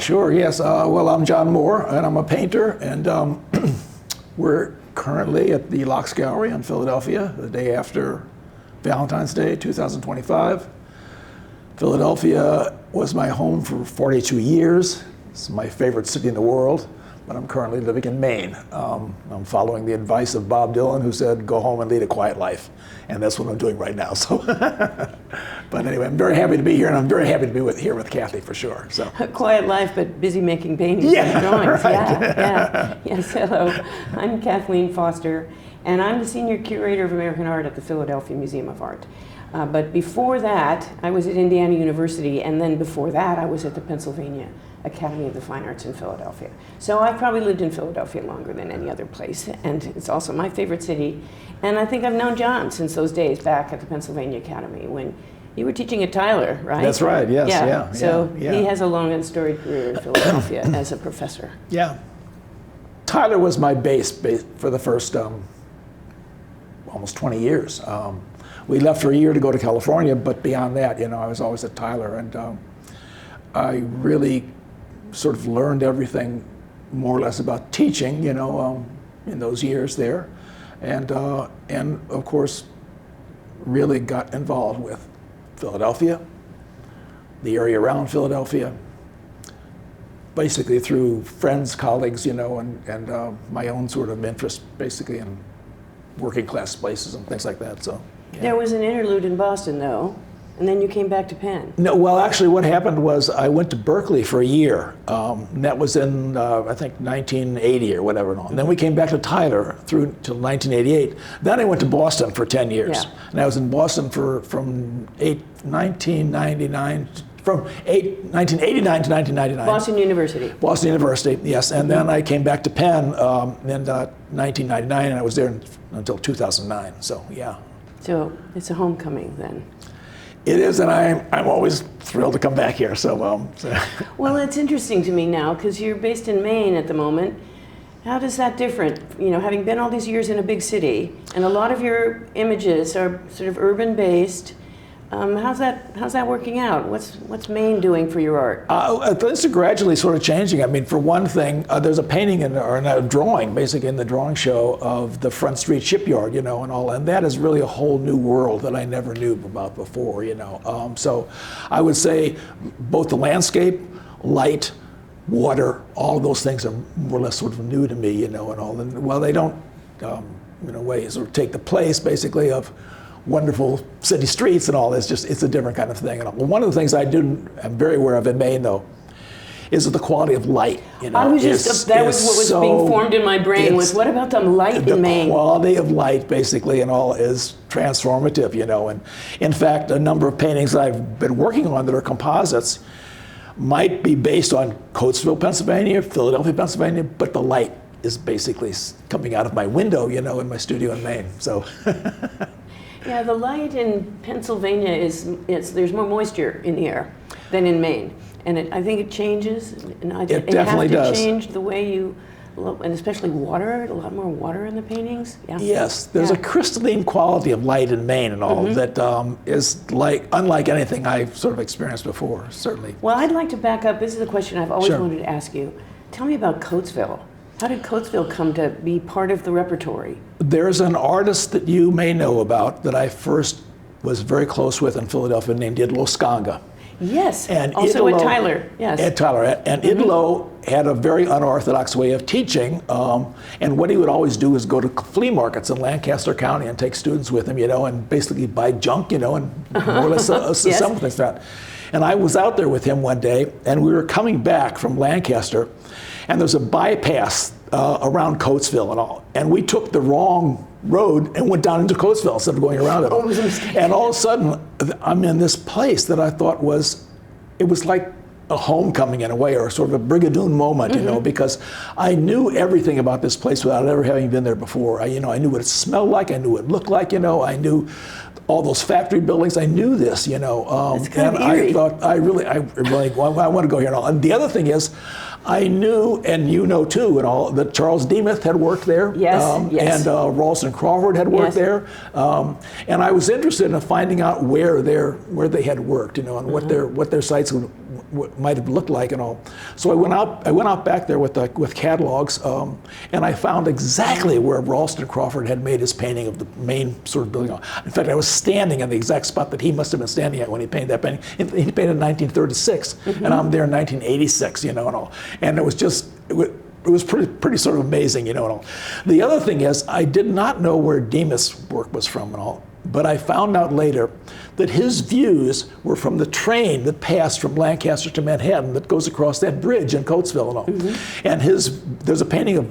Sure, yes. Well, I'm John Moore, and I'm a painter, and we're currently at the Locks Gallery in Philadelphia, the day after Valentine's Day, 2025. Philadelphia was my home for 42 years. It's my favorite city in the world, but I'm currently living in Maine. I'm following the advice of Bob Dylan, who said, go home and lead a quiet life. And that's what I'm doing right now. So, but anyway, I'm very happy to be here, and I'm very happy to be here with Kathy for sure. So, a quiet life, but busy making paintings and drawings. Right. Yeah. Yes, hello. I'm Kathleen Foster, and I'm the Senior Curator of American Art at the Philadelphia Museum of Art. But before that, I was at Indiana University, and then before that, I was at the Pennsylvania Academy of the Fine Arts in Philadelphia. So I've probably lived in Philadelphia longer than any other place, and it's also my favorite city. And I think I've known John since those days back at the Pennsylvania Academy when you were teaching at Tyler, right? That's right, yes, yeah. So yeah. He has a long and storied career in Philadelphia as a professor. Yeah. Tyler was my base for the first almost 20 years. We left for a year to go to California, but beyond that, I was always at Tyler, and I really sort of learned everything more or less about teaching, in those years there, and of course, really got involved with Philadelphia, the area around Philadelphia, basically through friends, colleagues, and my own sort of interest, basically in working class places and things like that. So. Yeah. There was an interlude in Boston, though, and then you came back to Penn. No, well, actually, what happened was I went to Berkeley for a year. And that was in, I think, 1980 or whatever. And then we came back to Tyler through till 1988. Then I went to Boston for 10 years. Yeah. And I was in Boston from 1989 to 1999. Boston University. Boston University, yes. And then I came back to Penn in 1999, and I was there until 2009. So, yeah. So it's a homecoming then. It is, and I'm always thrilled to come back here. So, Well, it's interesting to me now because you're based in Maine at the moment. How does that differ? Having been all these years in a big city, and a lot of your images are sort of urban-based. How's that working out? What's Maine doing for your art? It's gradually sort of changing. I mean, for one thing, there's a painting or a drawing, basically in the drawing show of the Front Street Shipyard, and all, and that is really a whole new world that I never knew about before, So I would say both the landscape, light, water, all those things are more or less sort of new to me, and all. And well, they don't, in a way, sort of take the place, basically, of wonderful city streets and all this. It's a different kind of thing. And one of the things I'm very aware of in Maine, though, is the quality of light. That was what was being formed in my brain was what about the light in Maine? The quality of light, basically, and all is transformative, And in fact, a number of paintings that I've been working on that are composites might be based on Coatesville, Pennsylvania, Philadelphia, Pennsylvania, but the light is basically coming out of my window, in my studio in Maine. So. Yeah, the light in Pennsylvania there's more moisture in the air than in Maine, and I think it changes. And it definitely does. Have to change the way you, and especially water. A lot more water in the paintings. Yeah. Yes, there's a crystalline quality of light in Maine and all that is unlike anything I've sort of experienced before. Certainly. Well, I'd like to back up. This is a question I've always Sure. wanted to ask you. Tell me about Coatesville. How did Coatesville come to be part of the repertory? There's an artist that you may know about that I first was very close with in Philadelphia named Idlo Skanga. Yes, and also Idlo, at Tyler, yes. At Tyler, and Idlo had a very unorthodox way of teaching, and what he would always do is go to flea markets in Lancaster County and take students with him, and basically buy junk, and more or less some things like that. And I was out there with him one day, and we were coming back from Lancaster, and there's a bypass around Coatesville and all. And we took the wrong road and went down into Coatesville instead of going around it all. It was a mistake. And all of a sudden, I'm in this place that I thought was like a homecoming in a way, or sort of a Brigadoon moment, because I knew everything about this place without ever having been there before. I knew what it smelled like, I knew what it looked like, I knew all those factory buildings. I knew this, It's kind and of eerie. I thought I really want to go here and all. And the other thing is, I knew, and too, and all, that Charles Demuth had worked there. Yes, yes. And Ralston Crawford had worked there. And I was interested in finding out where they had worked, and what their sites might have looked like and all. So I went out back there with catalogs, and I found exactly where Ralston Crawford had made his painting of the main sort of building. In fact, I was standing in the exact spot that he must have been standing at when he painted that painting. He painted in 1936, and I'm there in 1986, and all. And it was just. It was pretty sort of amazing, and all. The other thing is, I did not know where Demas' work was from and all, but I found out later that his views were from the train that passed from Lancaster to Manhattan that goes across that bridge in Coatesville and all. And there's a painting of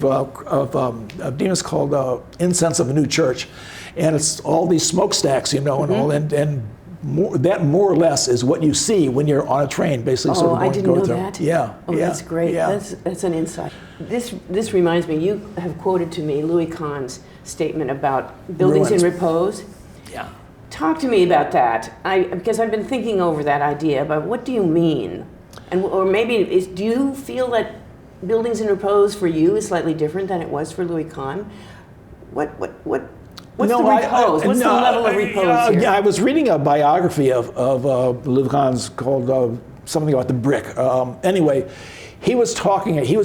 Demas called Incense of a New Church, and it's all these smokestacks, and all, and that more or less is what you see when you're on a train, basically. Oh, sort of I didn't know through. that. Yeah. Oh, yeah, that's great. Yeah. That's an insight. This reminds me. You have quoted to me Louis Kahn's statement about buildings in repose. Yeah. Talk to me about that. Because I've been thinking over that idea. But what do you mean? And or maybe do you feel that buildings in repose for you is slightly different than it was for Louis Kahn? What's the repose? What's the level of repose here? Yeah, I was reading a biography of Louis Kahn's called something about the brick. Anyway, he was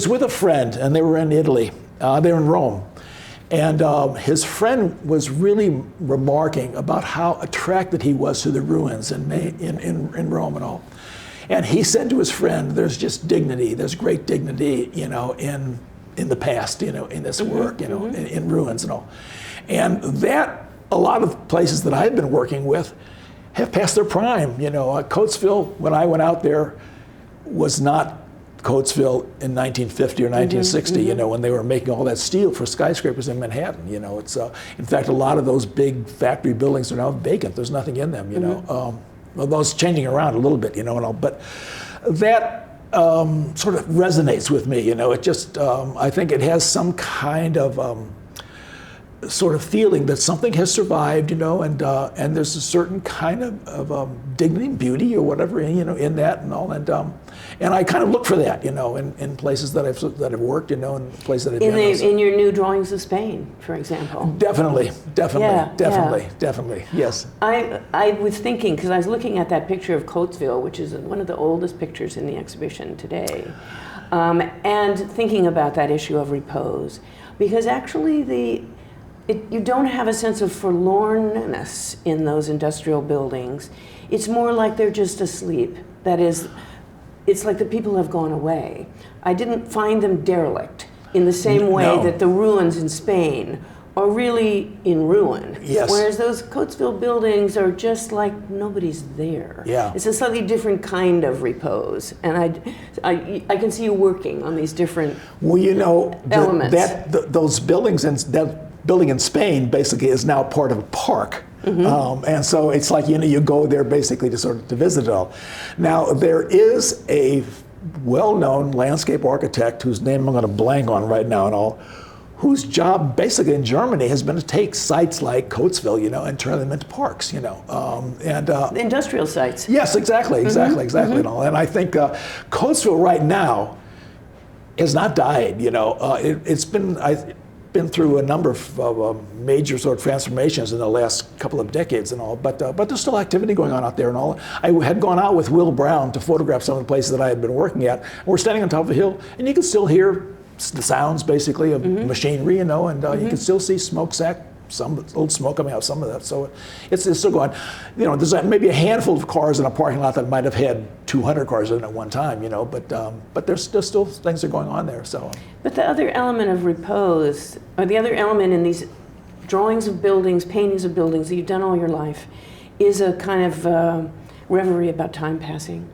with a friend, and they were in Italy. They were in Rome. And his friend was really remarking about how attracted he was to the ruins in Rome and all. And he said to his friend, there's just dignity, there's great dignity, in the past, in this work, in ruins and all. And that, a lot of places that I've been working with have passed their prime. Coatesville, when I went out there, was not Coatesville in 1950 or 1960, when they were making all that steel for skyscrapers in Manhattan. It's in fact, a lot of those big factory buildings are now vacant. There's nothing in them, Well, those changing around a little bit, and all. But that sort of resonates with me, It just, I think it has some kind of sort of feeling that something has survived, and there's a certain kind of dignity, beauty, or whatever, in that and all, and I kind of look for that, in places that I've worked, in places that I've been. In your new drawings of Spain, for example. Definitely, yes. I was thinking, because I was looking at that picture of Coatesville, which is one of the oldest pictures in the exhibition today, and thinking about that issue of repose, because actually you don't have a sense of forlornness in those industrial buildings. It's more like they're just asleep. That is, it's like the people have gone away. I didn't find them derelict in the same way that the ruins in Spain are really in ruin. Yes. Whereas those Coatesville buildings are just like nobody's there. Yeah. It's a slightly different kind of repose. And I can see you working on these different elements. Those buildings that building in Spain basically is now part of a park. And so it's like, you go there basically to visit it all. Now, there is a well-known landscape architect whose name I'm going to blank on right now and all, whose job basically in Germany has been to take sites like Coatesville, and turn them into parks, industrial sites. Yes, exactly. And all. And I think Coatesville right now has not died, it's been through a number of major sort of transformations in the last couple of decades and all, but there's still activity going on out there and all. I had gone out with Will Brown to photograph some of the places that I had been working at. We're standing on top of a hill, and you can still hear the sounds basically of machinery, and you can still see some old smoke coming out of some of that. So it's still going. There's maybe a handful of cars in a parking lot that might have had 200 cars in it at one time, but there's still things that are going on there. So. But the other element of repose, or the other element in these drawings of buildings, paintings of buildings that you've done all your life, is a kind of reverie about time passing.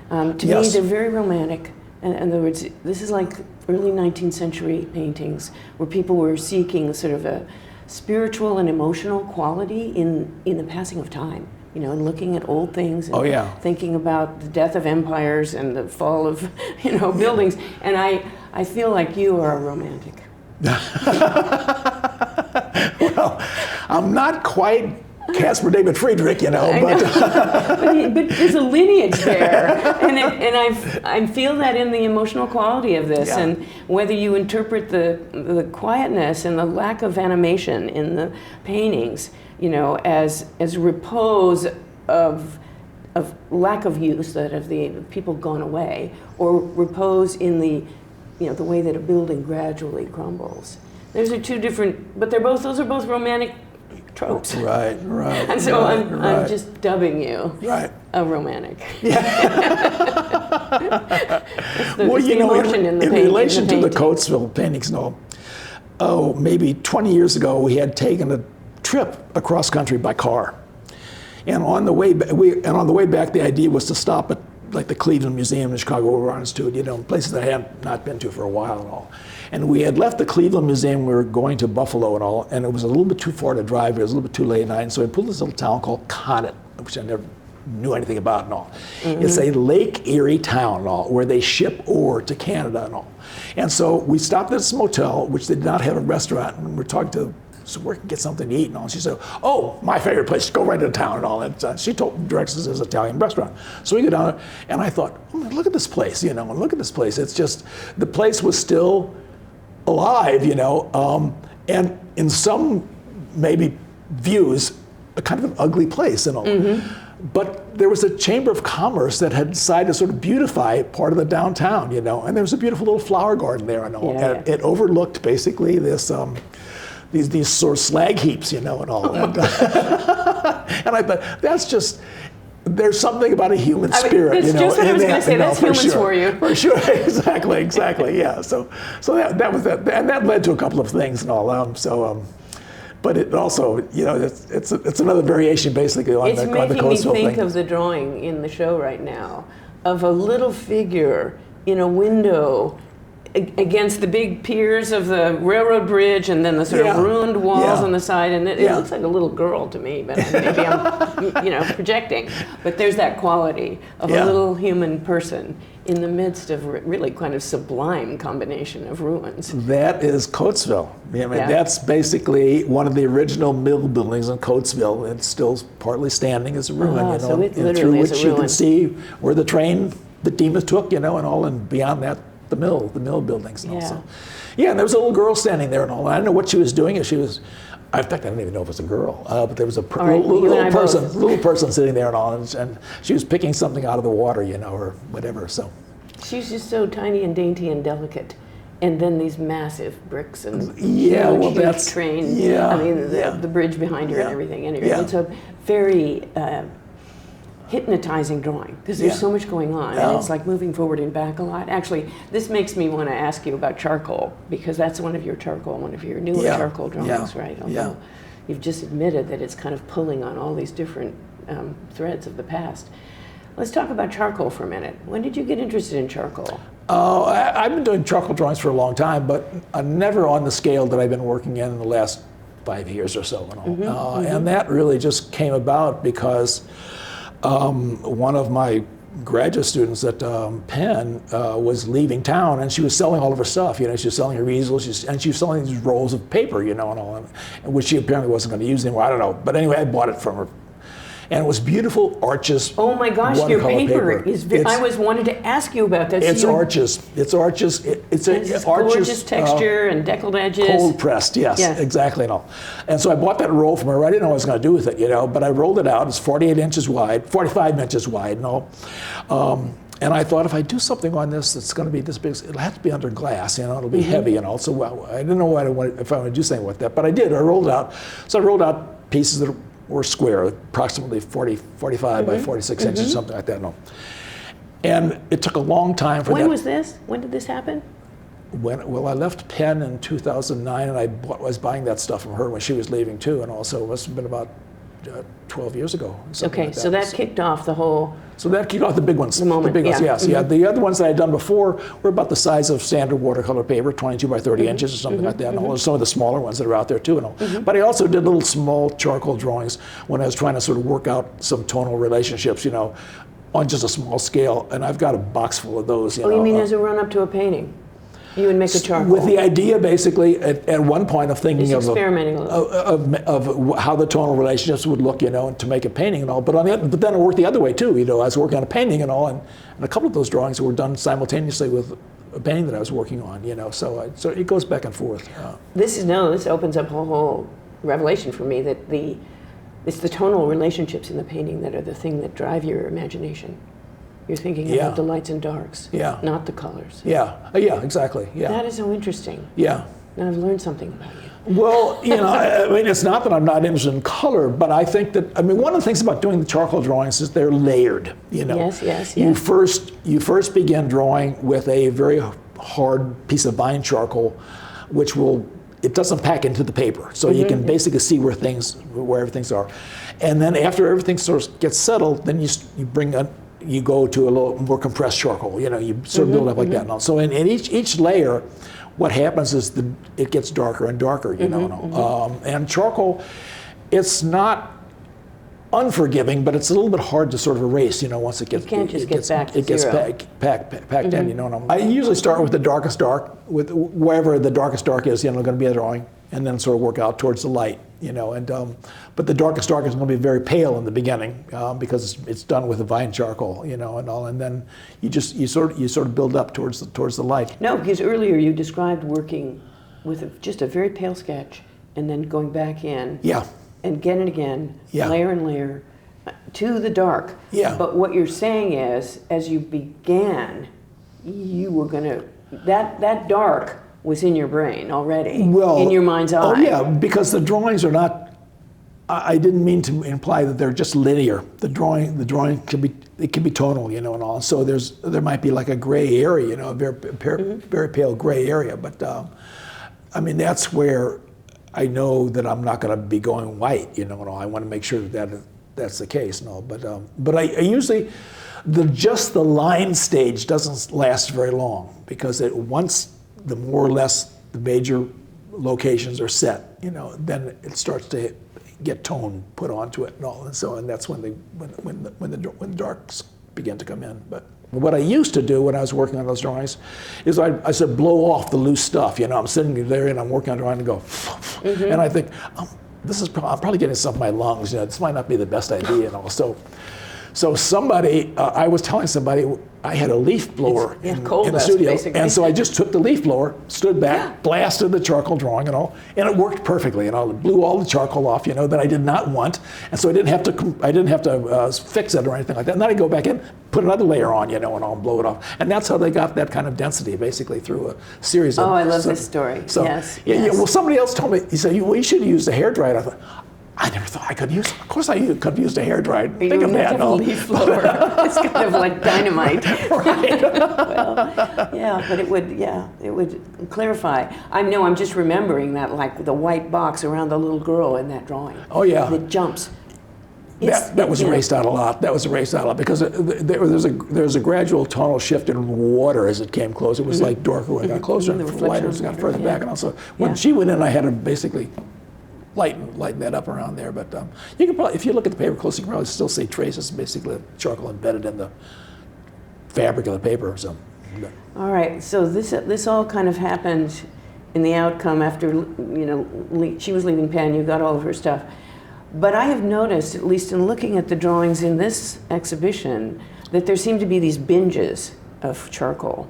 To me, they're very romantic. In other words, this is like early 19th century paintings where people were seeking sort of a spiritual and emotional quality in the passing of time, and looking at old things and thinking about the death of empires and the fall of, buildings. And I feel like you are a romantic. Well, I'm not quite Caspar David Friedrich, but there's a lineage there, and I feel that in the emotional quality of this, and whether you interpret the quietness and the lack of animation in the paintings, as repose of of lack of use, that of the people gone away, or repose in the, the way that a building gradually crumbles. Those are two different, but those are both romantic tropes. Right. And so I'm just dubbing you a romantic. Well, in relation to the Coatesville paintings, maybe 20 years ago, we had taken a trip across country by car. And on the way back, the idea was to stop at like the Cleveland Museum in Chicago, where we're on to, places that I had not been to for a while and all. And we had left the Cleveland Museum, we were going to Buffalo and all, and it was a little bit too far to drive, it was a little bit too late at night, and so we pulled this little town called Connet, which I never knew anything about and all. It's a Lake Erie town and all, where they ship ore to Canada and all. And so we stopped at this motel, which did not have a restaurant, and we're talking to, so we can get something to eat and all. And she said, "Oh, my favorite place, go right into town and all." And she directs us to this Italian restaurant. So we go down there, and I thought, look at this place, and look at this place. It's just, the place was still alive, and in some maybe views, a kind of an ugly place and all. But there was a chamber of commerce that had decided to sort of beautify part of the downtown, and there was a beautiful little flower garden there and all. And it overlooked basically this, these sort of slag heaps, and all. And I thought, that's just, there's something about a human spirit, It's just what I was going to say. That's humans for you. For sure, exactly, yeah. So that was that, and that led to a couple of things and all. But it also, it's another variation basically on the Coatesville thing. It's making me think of the drawing in the show right now of a little figure in a window against the big piers of the railroad bridge, and then the sort of ruined walls on the side, and it looks like a little girl to me, but maybe I'm projecting. But there's that quality of a little human person in the midst of really kind of sublime combination of ruins. That is Coatesville. That's basically one of the original mill buildings in Coatesville. It's still partly standing as a ruin, So it literally through is which a ruin. you can see where the train, the Demas took, and all, and beyond that, the mill buildings and all. So, and there was a little girl standing there and all. I don't know what she was doing. If she was, in fact, I don't even know if it was a girl, but there was a little person sitting there and all, and she was picking something out of the water, or whatever. So she's just so tiny and dainty and delicate. And then these massive bricks and that's train. The bridge behind her and everything. Anyway, it's a very hypnotizing drawing because there's so much going on, and it's like moving forward and back a lot. Actually, this makes me want to ask you about charcoal, because that's one of your newer charcoal drawings, right? Although you've just admitted that it's kind of pulling on all these different threads of the past. Let's talk about charcoal for a minute. When did you get interested in charcoal? I've been doing charcoal drawings for a long time, but never on the scale that I've been working in the last 5 years or so. And all. And that really just came about because one of my graduate students at Penn was leaving town, and she was selling all of her stuff. She was selling her easels, and she was selling these rolls of paper, and all, which she apparently wasn't going to use anymore. I don't know, but anyway, I bought it from her. And it was beautiful arches. Oh my gosh, your paper is. I was wanted to ask you about that. It's arches. It's arches. It's gorgeous texture and deckled edges. Cold pressed, yes, exactly, and all. And so I bought that roll from her. I didn't know what I was going to do with it, but I rolled it out. It's 48 inches wide, 45 inches wide, and all. And I thought, if I do something on this that's going to be this big, it'll have to be under glass, it'll be heavy and all. So I didn't know if I would do something with that, but I did. I rolled it out. So I rolled out pieces that were square, approximately 45 by 46 inches, something like that. And it took a long time for that. When was this? When did this happen? Well, I left Penn in 2009, and I was buying that stuff from her when she was leaving too, and also it must have been about 12 years ago. Okay, so that kicked off the whole... So that kicked off the big ones. The moment, the big ones, yes. Yeah, the other ones that I had done before were about the size of standard watercolor paper, 22 by 30 inches or something like that. And some of the smaller ones that are out there too. And all. But I also did little small charcoal drawings when I was trying to sort of work out some tonal relationships, on just a small scale. And I've got a box full of those. You mean as a run-up to a painting? You would make a charcoal? With the idea, basically, at one point of thinking of how the tonal relationships would look, and to make a painting and all. But then it worked the other way too. I was working on a painting and all, and a couple of those drawings were done simultaneously with a painting that I was working on. So it goes back and forth. This opens up a whole revelation for me, that the it's the tonal relationships in the painting that are the thing that drive your imagination. You're thinking Yeah. about the lights and darks, Yeah. not the colors. Yeah, yeah, exactly, yeah. That is so interesting. Yeah. Now I've learned something about you. Well, you know, I mean, it's not that I'm not interested in color, but I think that, I mean, one of the things about doing the charcoal drawings is they're layered, you know. Yes, yes, You yes. first begin drawing with a very hard piece of vine charcoal, which it doesn't pack into the paper. So you can basically see where everything's are. And then after everything sort of gets settled, then you go to a little more compressed charcoal, you know, you sort of build up like that. And so in each layer, what happens is it gets darker and darker, you know. And charcoal, it's not unforgiving, but it's a little bit hard to sort of erase, you know, once it gets, You can't just get back to it gets zero. packed in, you know. I usually start with the darkest dark, with wherever the darkest dark is, you know, going to be a drawing, and then sort of work out towards the light, you know. And but the darkest dark is going to be very pale in the beginning because it's done with a vine charcoal, you know, and all. And then you sort of build up towards the light. No, because earlier you described working with just a very pale sketch and then going back in. Yeah. And again, Yeah. layer and layer, to the dark. Yeah. But what you're saying is, as you began, you were going to, that dark was in your brain already, in your mind's eye. Oh yeah, because the drawings are not, I didn't mean to imply that they're just linear. The drawing can be tonal, you know, and all. So there might be like a gray area, you know, a very pale gray area. But I mean, that's where I know that I'm not going to be going white, you know, and all. I want to make sure that's the case, and all. But I usually, just the line stage doesn't last very long, because once the more or less the major locations are set, you know, then it starts to get tone put onto it and all, and that's when the darks begin to come in. But what I used to do when I was working on those drawings is I said blow off the loose stuff. You know, I'm sitting there and I'm working on a drawing and go, and I think, I'm probably getting some of my lungs. You know, this might not be the best idea and all. So somebody, I was telling somebody, I had a leaf blower in the studio, basically. and so I just took the leaf blower, stood back, blasted the charcoal drawing and all, and it worked perfectly. And I blew all the charcoal off, you know, that I did not want, and so I didn't have to fix it or anything like that. And then I go back in, put another layer on, you know, and I'll blow it off. And that's how they got that kind of density, basically through a series of. Oh, I love this story. So, yes. Yeah, well, somebody else told me. He said, "Well, you should have used a hairdryer." I thought, I never thought I could use. Of course, I could have used a hairdryer. Think of that. No. Leaf blower. It's kind of like dynamite. Right. Well, yeah, but it would clarify. I'm just remembering that, like the white box around the little girl in that drawing. Oh yeah. That jumps. That was erased out a lot. That was erased out a lot because there's a gradual tonal shift in water as it came closer. It was like darker when it got closer, and lighter as it got further back. And also, when she went in, I had to basically lighten that up around there. But you can probably, if you look at the paper closely, you can probably still see traces, basically, of charcoal embedded in the fabric of the paper. So. All right. So this all kind of happened in the outcome after, you know, she was leaving Penn. You got all of her stuff. But I have noticed, at least in looking at the drawings in this exhibition, that there seem to be these binges of charcoal.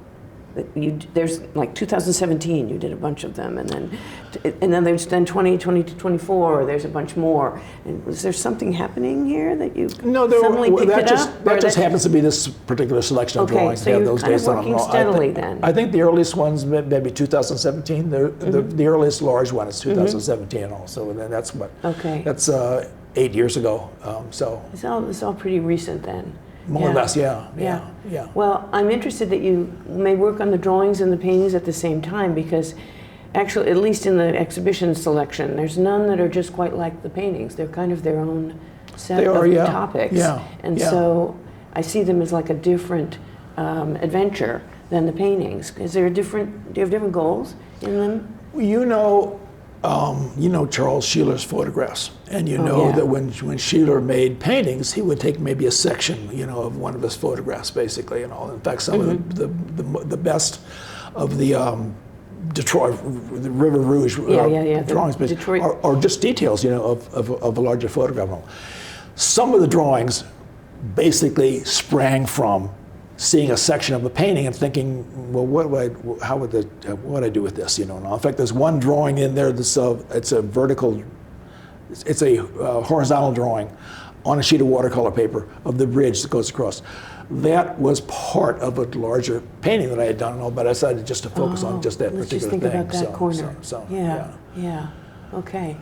There's like 2017, you did a bunch of them, and then there's 20 to 24, there's a bunch more. And was there something happening here that you suddenly picked it up? That just happens to be this particular selection of drawings. So you're kind of working steadily then. I think the earliest one's maybe 2017. The earliest large one is 2017 also, and then that's what. Okay. That's 8 years ago. So. It's all pretty recent then. More or less, yeah. Well, I'm interested that you may work on the drawings and the paintings at the same time, because actually, at least in the exhibition selection, there's none that are just quite like the paintings. They're kind of their own set of topics. So I see them as like a different adventure than the paintings. Do you have different goals in them? You know Charles Sheeler's photographs, and that when Sheeler made paintings, he would take maybe a section, you know, of one of his photographs, basically, and all. In fact, some of the best of the Detroit, the River Rouge drawings, are just details, you know, of a larger photograph. Some of the drawings basically sprang from seeing a section of a painting and thinking, well, what would I do with this, you know? And in fact, there's one drawing in there that's it's a vertical it's a horizontal drawing on a sheet of watercolor paper of the bridge that goes across. That was part of a larger painting that I had done, and all, but I decided just to focus on just that let's particular just think thing. about that corner. Yeah. Yeah. Okay.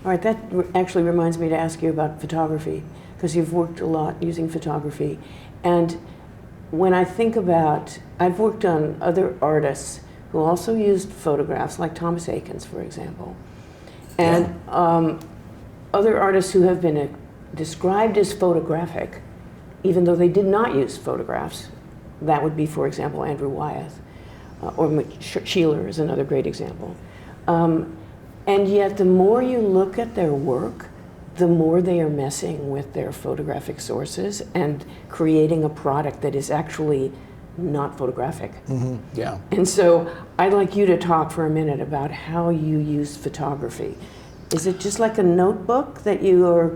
All right. That actually reminds me to ask you about photography, because you've worked a lot using photography, and when I think about, I've worked on other artists who also used photographs, like Thomas Eakins, for example, and other artists who have been described as photographic, even though they did not use photographs. That would be, for example, Andrew Wyeth, or Sheeler is another great example. And yet, the more you look at their work, the more they are messing with their photographic sources and creating a product that is actually not photographic. Mm-hmm. Yeah. And so I'd like you to talk for a minute about how you use photography. Is it just like a notebook that you are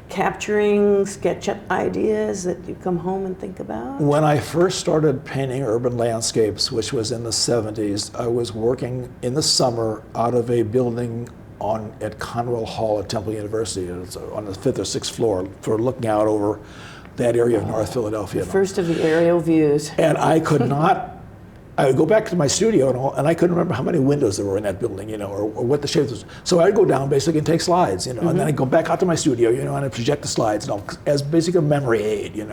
capturing sketch ideas that you come home and think about? When I first started painting urban landscapes, which was in the 70s, I was working in the summer out of a building at Conwell Hall at Temple University. It's on the 5th or 6th floor, for looking out over that area of North Philadelphia. The first of the aerial views. And I could not, I would go back to my studio and I couldn't remember how many windows there were in that building, or what the shape was. So I'd go down basically and take slides, and then I'd go back out to my studio, and I'd project the slides, as basically a memory aid, and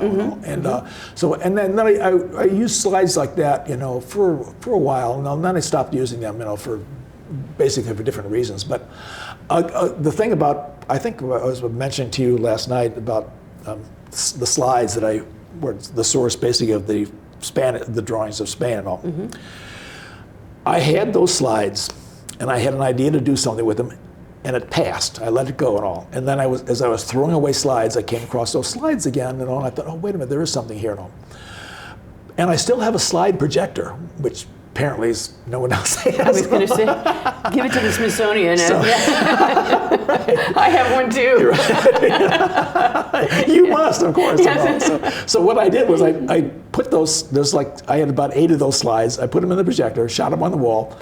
then I used slides like that, for a while, and then I stopped using them, for basically for different reasons. But the thing about, I think I was mentioning to you last night about the slides that were the source basically of the drawings of Spain and all. I had those slides, and I had an idea to do something with them, and it passed. I let it go and all. And then as I was throwing away slides, I came across those slides again and all. And I thought, oh, wait a minute, there is something here and all. And I still have a slide projector, which apparently no one else has. I was going to say, give it to the Smithsonian. I have one too. You must, of course. Yes. So what I did was I put I had about 8 of those slides. I put them in the projector, shot them on the wall,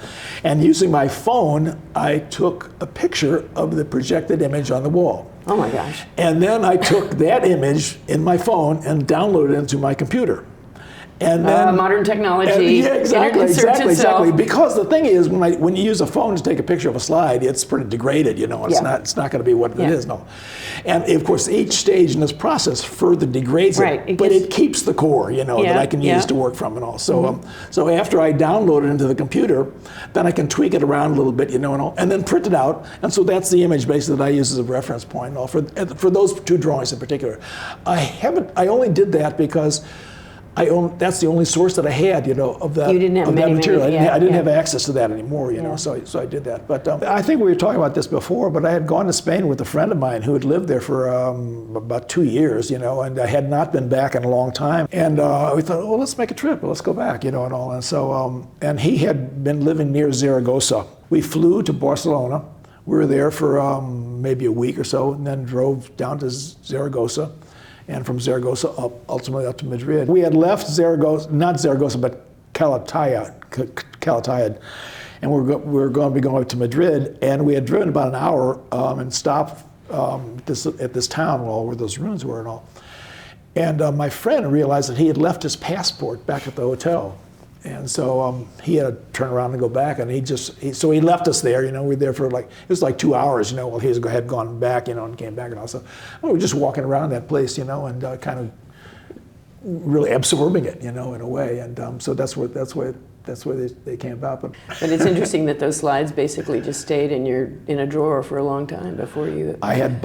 and using my phone, I took a picture of the projected image on the wall. Oh my gosh. And then I took that image in my phone and downloaded it into my computer. And then modern technology. Yeah, exactly. Because the thing is, when you use a phone to take a picture of a slide, it's pretty degraded. It's not going to be what it is. No, and of course, each stage in this process further degrades it, but it keeps the core. That I can use to work from and all. So, so after I download it into the computer, then I can tweak it around a little bit, and all, and then print it out. And so that's the image basically that I use as a reference point and all for those 2 drawings in particular. I only did that because that's the only source that I had, of that, you didn't have that material. I didn't have access to that anymore, Yeah. So I did that. But I think we were talking about this before, but I had gone to Spain with a friend of mine who had lived there for about 2 years, and I had not been back in a long time. And we thought, well, let's make a trip. Let's go back, and all. And so, and he had been living near Zaragoza. We flew to Barcelona. We were there for maybe a week or so, and then drove down to Zaragoza. And from Zaragoza ultimately up to Madrid. We had left Zaragoza, not Zaragoza, but Calatayud, and we were going to be going up to Madrid, and we had driven about an hour and stopped at this town where those ruins were and all. And my friend realized that he had left his passport back at the hotel. And so he had to turn around and go back, and so he left us there. We were there for it was like 2 hours. While he had gone back, and came back, and also we were just walking around that place, and kind of really absorbing it, in a way. And so that's where they came about. But it's interesting that those slides basically just stayed in a drawer for a long time before you. I had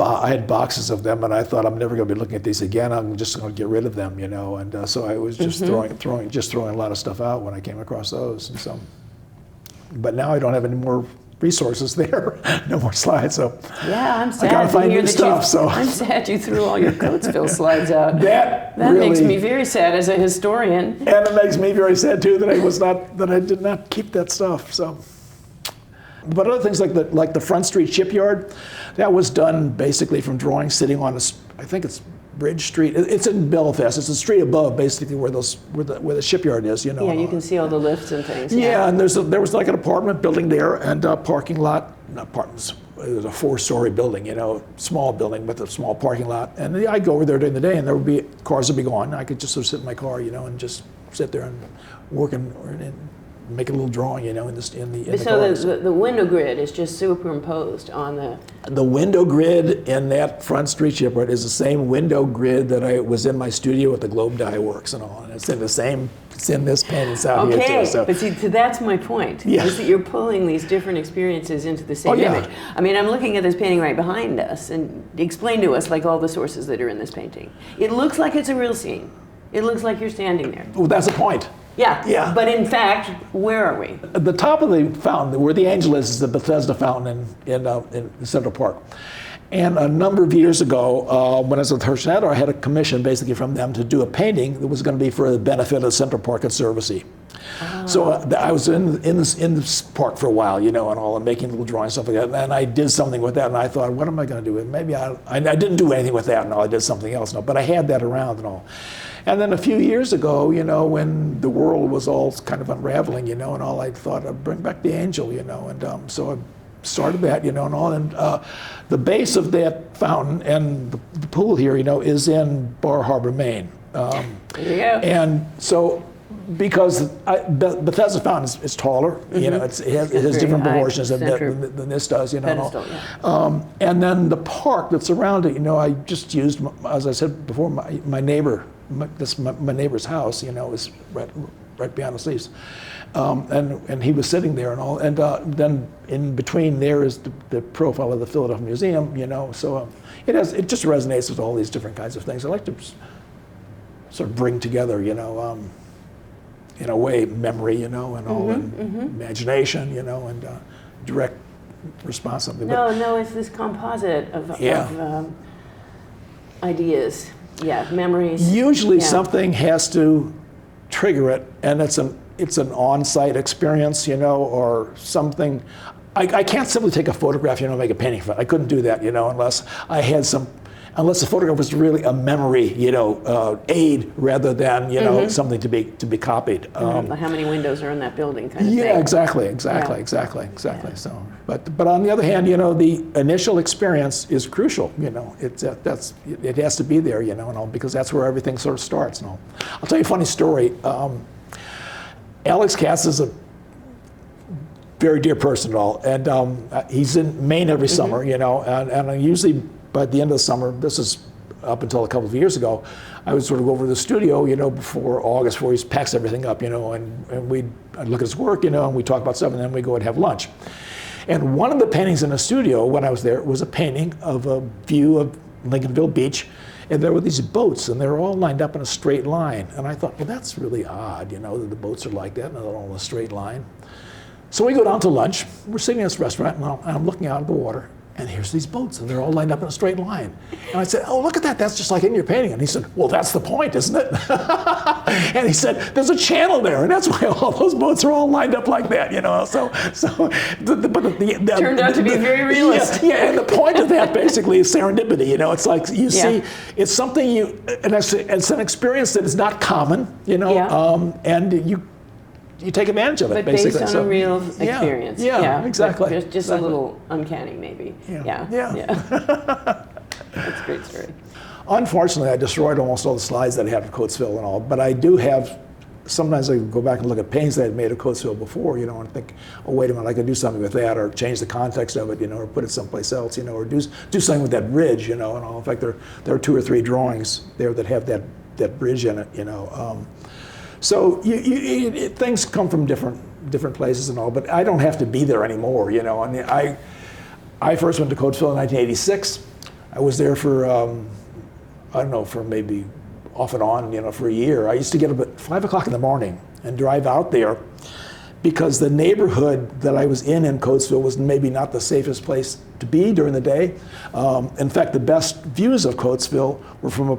boxes of them, and I thought I'm never going to be looking at these again. I'm just going to get rid of them, And so I was just throwing a lot of stuff out when I came across those. And so, but now I don't have any more resources there, no more slides. So yeah, I'm sad. I gotta find new stuff. I'm sad you threw all your Coatesville slides out. That really makes me makes very sad as a historian. And it makes me very sad too that I did not keep that stuff. So, but other things like the Front Street Shipyard, that was done basically from drawing sitting on I think it's Bridge Street. It's in Belfast. It's the street above, basically, where the shipyard is. Yeah, you can see all the lifts and things. Yeah, and there was like an apartment building there and a parking lot, not apartments, it was a 4-story building, small building with a small parking lot. And I'd go over there during the day, and there would be cars would be gone. I could just sort of sit in my car, and just sit there and work and make a little drawing, in the So cars. the window grid is just superimposed on the... The window grid in that front street shipwreck is the same window grid that I was in my studio at the Globe Dye Works and all. And it's in the same, it's in this painting out here too. So. But see, that's my point. Yeah. Is that you're pulling these different experiences into the same image. I mean, I'm looking at this painting right behind us, and explain to us like all the sources that are in this painting. It looks like it's a real scene. It looks like you're standing there. Well, that's the point. Yeah. But in fact, where are we? At the top of the fountain, where the angel is the Bethesda fountain in Central Park. And a number of years ago, when I was with Hirschnetto, I had a commission basically from them to do a painting that was going to be for the benefit of the Central Park Conservancy. Oh. So I was in this park for a while, and all, and making little drawings, stuff like that. And I did something with that, and I thought, what am I going to do with it? Maybe I didn't do anything with that, and all. I did something else, but I had that around and all. And then a few years ago, when the world was all kind of unraveling, and all, I thought I'd bring back the angel, and so I started that, and all. And the base of that fountain and the pool here, is in Bar Harbor, Maine. There you go. And so, because Bethesda fountain is taller, it has different proportions than this does, Pedestal, and then the park that's around it, I just used, as I said before, my neighbor. My neighbor's house, is right beyond the seas, and he was sitting there and all, and then in between there is the profile of the Philadelphia Museum, so it just resonates with all these different kinds of things. I like to sort of bring together, in a way, memory, and all, and imagination, and direct response something. No, it's this composite of ideas. Yeah, memories. Usually something has to trigger it, and it's an on-site experience, or something. I can't simply take a photograph, make a painting from it. I couldn't do that, unless I had unless the photograph was really a memory, aid rather than, something to be copied. How many windows are in that building, kind of thing. Yeah, exactly. Yeah. So, but on the other hand, the initial experience is crucial. It has to be there, and all, because that's where everything sort of starts. And all. I'll tell you a funny story. Alex Katz is a very dear person, and all, and he's in Maine every summer, and I usually. By the end of the summer, this is up until a couple of years ago, I would sort of go over to the studio, before August, before he packs everything up, and I'd look at his work, and we'd talk about stuff, and then we'd go and have lunch. And one of the paintings in the studio when I was there was a painting of a view of Lincolnville Beach, and there were these boats, and they were all lined up in a straight line. And I thought, well, that's really odd, that the boats are like that, and they're all in a straight line. So we go down to lunch. We're sitting in this restaurant, and I'm looking out at the water. And here's these boats, and they're all lined up in a straight line. And I said, oh, look at that, that's just like in your painting. And he said, well, that's the point, isn't it? And he said, there's a channel there, and that's why all those boats are all lined up like that, Turned out to be very realist. Yeah, and the point of that basically is serendipity, it's like you see, it's something and it's an experience that is not common, and you take advantage of it, but basically. But based on a real experience. Yeah, exactly. Just exactly. a little uncanny, maybe. Yeah. That's a great story. Unfortunately, I destroyed almost all the slides that I had of Coatesville and all, but I do have, sometimes I go back and look at paintings that I had made of Coatesville before, and think, oh, wait a minute, I could do something with that, or change the context of it, or put it someplace else, or do something with that bridge, and all. In fact, there are 2 or 3 drawings there that have that bridge in it, So things come from different places and all, but I don't have to be there anymore, And I first went to Coatesville in 1986. I was there for, for maybe off and on, for a year. I used to get up at 5 o'clock in the morning and drive out there because the neighborhood that I was in Coatesville was maybe not the safest place to be during the day. In fact, the best views of Coatesville were from a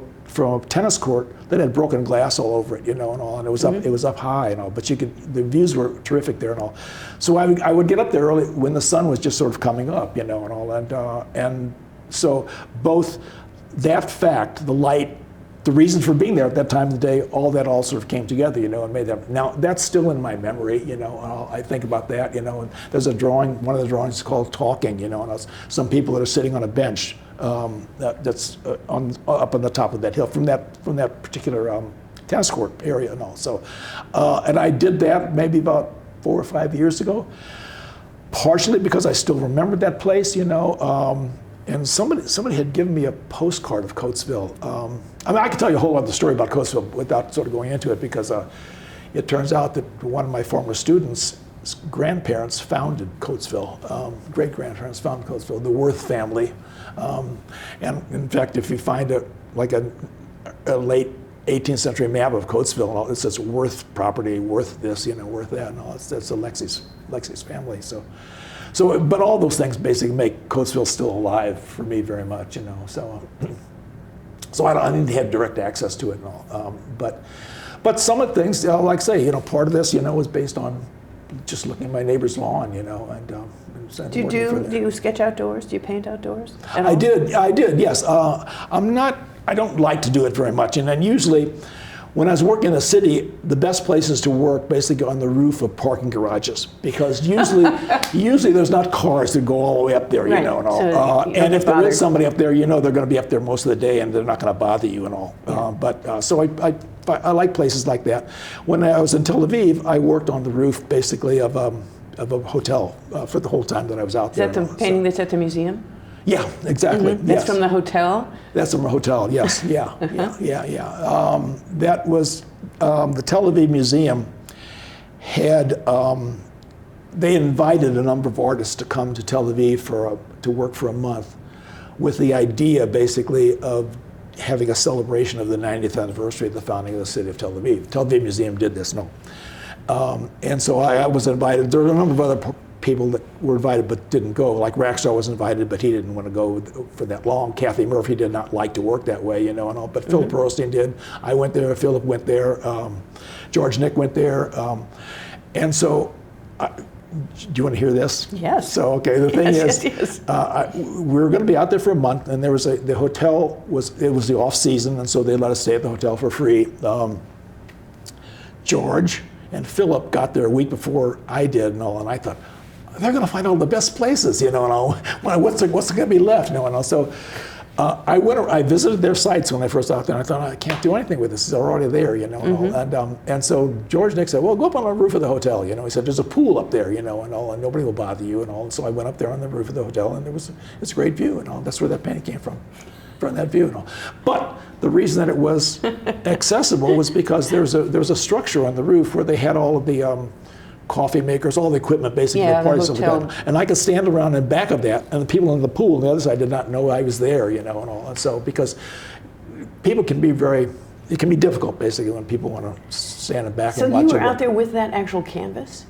tennis court that had broken glass all over it, and all, and it was up high and all, but the views were terrific there and all. So I would get up there early when the sun was just sort of coming up, and all, and so both that fact, the light the reason for being there at that time of the day, all sort of came together, and made that. Now, that's still in my memory, I think about that, and there's a drawing, one of the drawings is called Talking, and some people that are sitting on a bench that's up on the top of that hill from that particular tennis court area and all. So, and I did that maybe about 4 or 5 years ago, partially because I still remembered that place, and somebody had given me a postcard of Coatesville. I could tell you a whole other story about Coatesville without sort of going into it, because it turns out that one of my former students' grandparents founded Coatesville, great-grandparents founded Coatesville, the Worth family. And in fact, if you find a late 18th century map of Coatesville, and all, it says Worth property, Worth this, Worth that, and all. That's Alexi's family. So, but all those things basically make Coatesville still alive for me very much, So I didn't have direct access to it and all. But some of the things, like I say, part of this, was based on just looking at my neighbor's lawn, and Do you sketch outdoors? Do you paint outdoors? I did, yes. I don't like to do it very much, and then usually, when I was working in the city, the best places to work basically on the roof of parking garages, because usually there's not cars that go all the way up there, and all. So and if there is somebody up there, they're going to be up there most of the day, and they're not going to bother you and all. Yeah. So I like places like that. When I was in Tel Aviv, I worked on the roof basically of a hotel for the whole time that I was out there. Is that the painting that's at the museum? Yeah, exactly. Mm-hmm. That's from the hotel? That's from a hotel, yes. Yeah, yeah. That was, the Tel Aviv Museum had, they invited a number of artists to come to Tel Aviv to work for a month, with the idea basically of having a celebration of the 90th anniversary of the founding of the city of Tel Aviv. Tel Aviv Museum did this, no. And so I was invited. There were a number of other people that were invited but didn't go. Like Rackstar was invited, but he didn't want to go for that long. Kathy Murphy did not like to work that way, and all. But Philip Pearlstein did. I went there. Philip went there. George Nick went there. And so, do you want to hear this? Yes. So, okay, the thing is, yes. We were going to be out there for a month, and the hotel was the off season, and so they let us stay at the hotel for free. George and Philip got there a week before I did and all, and I thought, they're going to find all the best places, and all. What's going to be left, and all. So I visited their sites when I first got there, and I thought, I can't do anything with this. It's already there, and all. And so George Nick said, well, go up on the roof of the hotel, He said, there's a pool up there, and all, and nobody will bother you, and all. And so I went up there on the roof of the hotel, and it's a great view, and all. That's where that painting came from that view, and all. But the reason that it was accessible was because there was a structure on the roof where they had all of the coffee makers, all the equipment basically, parties of the and I could stand around in back of that, and the people in the pool on the other side did not know I was there, and all. And so, because people can be it can be difficult basically when people want to stand in back and watch. So you were out there with that actual canvas?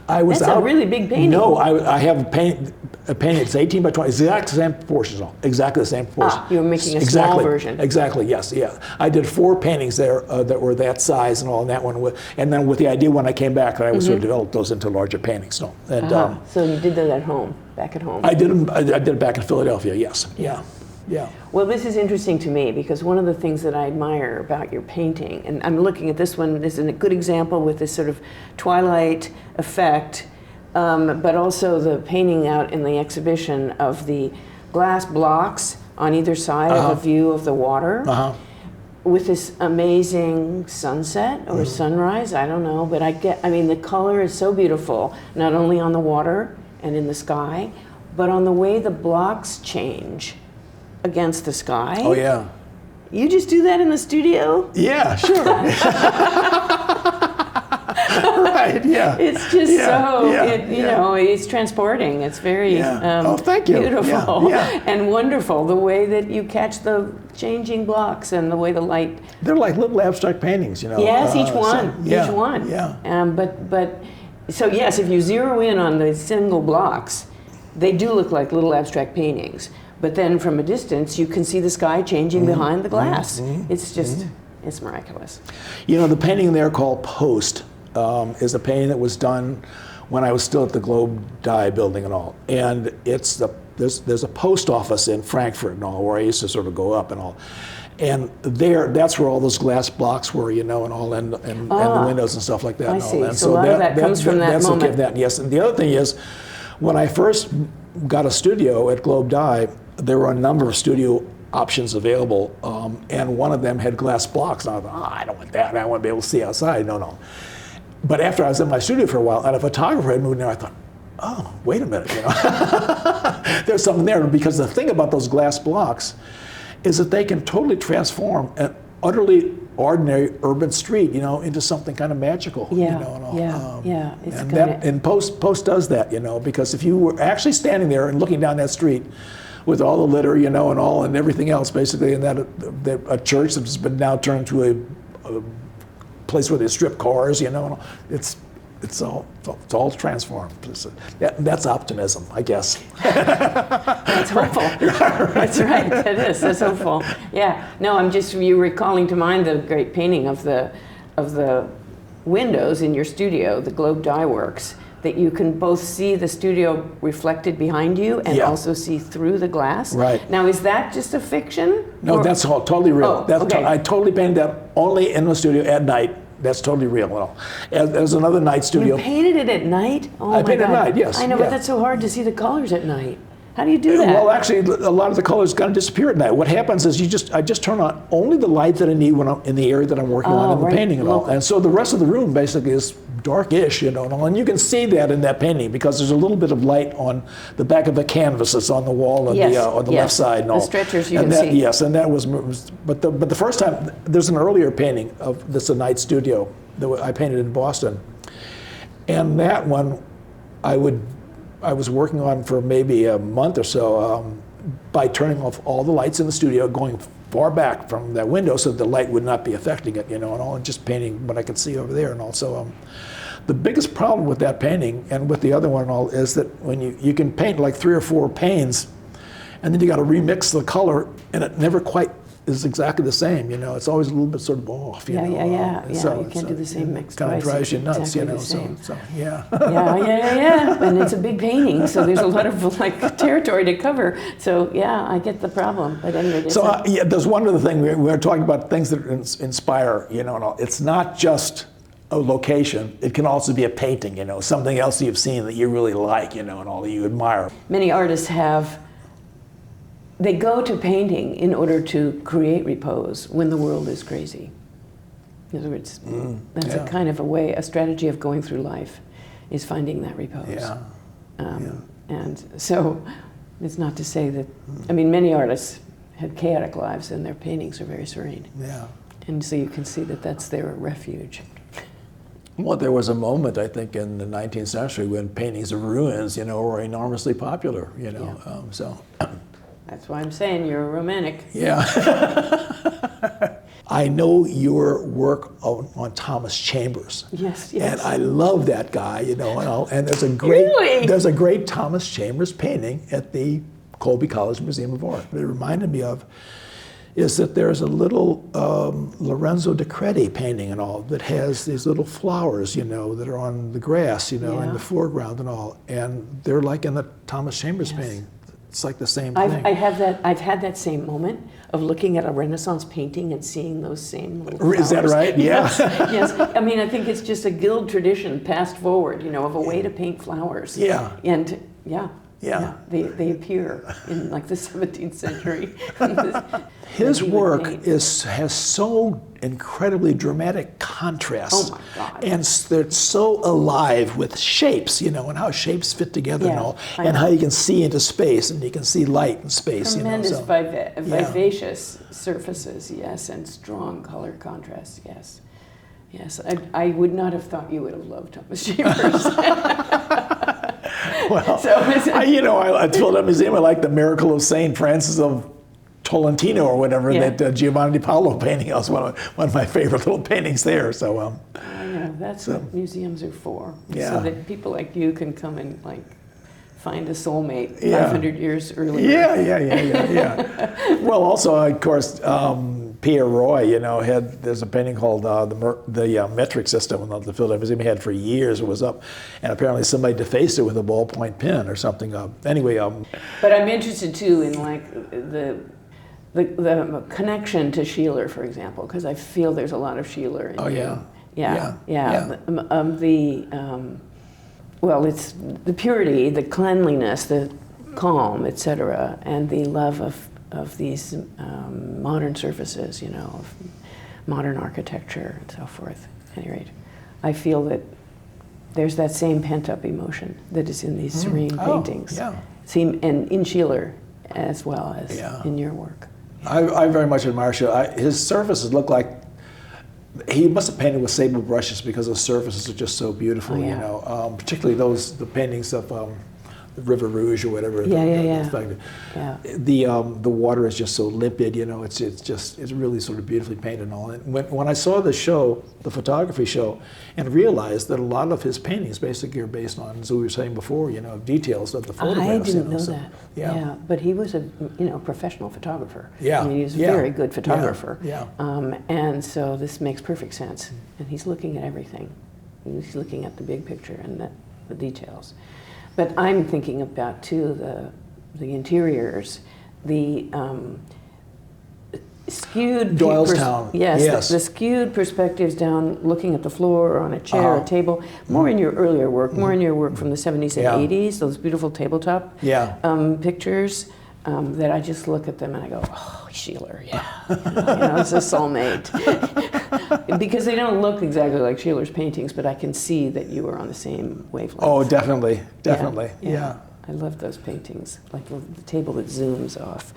I was That's out. a really big painting. No, I have a painting that's 18 by 20, exactly the same proportions, exactly the same proportions. You were making a small version. Exactly, yes, yeah. I did 4 paintings there that were that size and all, and that one, and then with the idea when I came back, I would sort of develop those into larger paintings. No, and so you did that at home, back at home. I did it back in Philadelphia. Yes, yeah. Yeah. Well, this is interesting to me because one of the things that I admire about your painting, and I'm looking at this one, this is a good example with this sort of twilight effect, but also the painting out in the exhibition of the glass blocks on either side of a view of the water with this amazing sunset or sunrise, I don't know, but the color is so beautiful, not only on the water and in the sky, but on the way the blocks change against the sky. Oh, yeah. You just do that in the studio? Yeah, sure. Right, yeah. It's just it's transporting. It's very thank you. Beautiful Yeah. and wonderful, the way that you catch the changing blocks and the way the light. They're like little abstract paintings, Yes, each one. Each one. Yeah. But so yes, if you zero in on the single blocks, they do look like little abstract paintings. But then from a distance, you can see the sky changing behind the glass. It's just, it's miraculous. The painting there called Post is a painting that was done when I was still at the Globe Dye building and all. And there's a post office in Frankfurt and all, where I used to sort of go up and all. And that's where all those glass blocks were, and all, and the windows and stuff like that. I and all. see. And So a lot of that comes from that that's moment. That, yes. And the other thing is, when I first got a studio at Globe Dye, there were a number of studio options available, and one of them had glass blocks. And I thought, I don't want that. I want to be able to see outside. No. But after I was in my studio for a while, and a photographer had moved in there, I thought, oh, wait a minute, there's something there. Because the thing about those glass blocks is that they can totally transform an utterly ordinary urban street, into something kind of magical. Yeah, and all. yeah. It's and post does that, because if you were actually standing there and looking down that street with all the litter, and all, and everything else, basically, and that a church that's been now turned into a place where they strip cars, and all, it's all transformed. That's optimism, I guess. That's hopeful. That's right. That is. That's hopeful. Yeah. No, you recalling to mind the great painting of the windows in your studio, the Globe Dye Works, that you can both see the studio reflected behind you and also see through the glass. Right. Now, is that just a fiction? No, that's all totally real. Oh, okay. I totally painted that only in the studio at night. That's totally real. There's another night studio. You painted it at night? Oh, my God. I painted at night, yes. I know, but that's so hard to see the colors at night. How do you do that? Well, actually, a lot of the colors kind of disappear at night. What happens is I just turn on only the light that I need when I'm in the area that I'm working on in the painting and all. And so the rest of the room basically is darkish, and all. And you can see that in that painting because there's a little bit of light on the back of the canvas that's on the wall on the left side and all. The stretchers you and can see. Yes, and that was, but the first time, there's an earlier painting of this, a night studio that I painted in Boston. And that one, I was working on for maybe a month or so by turning off all the lights in the studio, going far back from that window so the light would not be affecting it, and all, and just painting what I could see over there. And also, the biggest problem with that painting and with the other one and all is that when you can paint like 3 or 4 panes, and then you got to remix the color, and it never quite is exactly the same. It's always a little bit sort of off. Yeah. So, you can't do the same mix twice. Kind of drives you nuts, exactly the same. So yeah. Yeah. And it's a big painting, so there's a lot of territory to cover. So yeah, I get the problem. But anyway. So there's one other thing we were talking about, things that inspire, and all. It's not just a location. It can also be a painting, something else you've seen that you really like, and all that you admire. Many artists they go to painting in order to create repose when the world is crazy. In other words, that's a kind of a strategy of going through life, is finding that repose. And so it's not to say that, many artists have chaotic lives and their paintings are very serene. Yeah. And so you can see that that's their refuge. Well, there was a moment, I think, in the 19th century when paintings of ruins, were enormously popular, so. That's why I'm saying you're a romantic. Yeah. I know your work on Thomas Chambers. Yes. And I love that guy, and all. And there's a great Thomas Chambers painting at the Colby College Museum of Art. What it reminded me of is that there's a little Lorenzo di Credi painting and all that has these little flowers, that are on the grass, in the foreground and all. And they're like in the Thomas Chambers painting. It's like the same thing. I've had that same moment of looking at a Renaissance painting and seeing those same little flowers. Is that right? Yeah. Yes. I think it's just a guild tradition passed forward, of a way to paint flowers. Yeah. And they appear in like the 17th century. His work has so incredibly dramatic contrasts. Oh my God. And they're so alive with shapes, and how shapes fit together and all, and how you can see into space and you can see light in space. Tremendous vivacious surfaces, yes, and strong color contrast, yes. Yes, I would not have thought you would have loved Thomas Chambers. Well, at Philadelphia Museum, I like the Miracle of St. Francis of Tolentino or whatever, that Giovanni Di Paolo painting. That was one of my favorite little paintings there. So I know, that's what museums are for, so that people like you can come and find a soulmate 500 years earlier. Yeah. Well, also, of course, Pierre Roy, there's a painting called the metric system that the Philadelphia Museum had for years. It was up, and apparently somebody defaced it with a ballpoint pen or something. Anyway. But I'm interested too in the connection to Sheeler, for example, because I feel there's a lot of Sheeler in you. Well, it's the purity, the cleanliness, the calm, etc., and the love of these modern surfaces, you know, of modern architecture and so forth. At any rate, I feel that there's that same pent-up emotion that is in these serene paintings. And in Sheeler as well as in your work. I very much admire Sheeler. His surfaces look like he must have painted with sable brushes because the surfaces are just so beautiful, you know. Particularly the paintings of the River Rouge or whatever. The water is just so limpid, you know. It's really sort of beautifully painted and all. And when I saw the show, the photography show, and realized that a lot of his paintings basically are based on, as we were saying before, you know, details of the photographs. I didn't know that. Yeah, but he was a professional photographer. Yeah, I mean, he was a very good photographer. Yeah. And so this makes perfect sense. And he's looking at everything. He's looking at the big picture and the details. But I'm thinking about too the interiors, the skewed Doylestown. Yes. The skewed perspectives down, looking at the floor or on a chair or a table. More in your earlier work, more in your work from the 70s and 80s. Those beautiful tabletop pictures that I just look at them and I go, oh, Sheeler, it's a soulmate. Because they don't look exactly like Sheeler's paintings, but I can see that you were on the same wavelength. Oh, definitely. Yeah. I love those paintings, like the table that zooms off